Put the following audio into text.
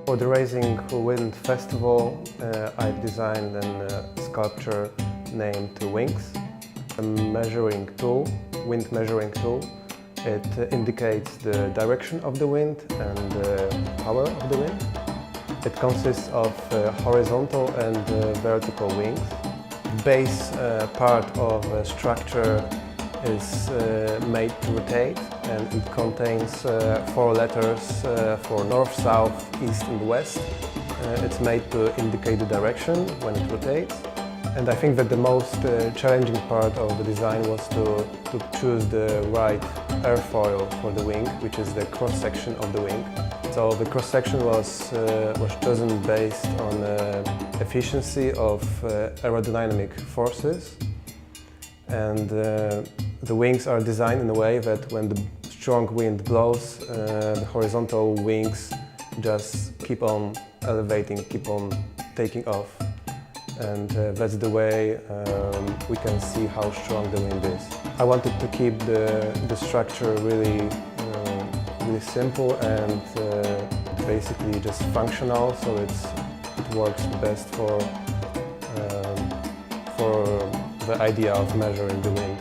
For the Rising Wind Festival, I designed a sculpture named Wings, a measuring tool, wind measuring tool. It indicates the direction of the wind and the power of the wind. It consists of horizontal and vertical wings. The base part of the structure is made to rotate, and it contains 4 letters for north, south, east and west. It's made to indicate the direction when it rotates. And I think that the most challenging part of the design was to choose the right airfoil for the wing, which is the cross-section of the wing. So the cross-section was chosen based on efficiency of aerodynamic forces. And the wings are designed in a way that when the strong wind blows, the horizontal wings just keep on elevating, keep on taking off. And that's the way we can see how strong the wind is. I wanted to keep the structure really simple and basically just functional, so it works best for the idea of measuring the wind.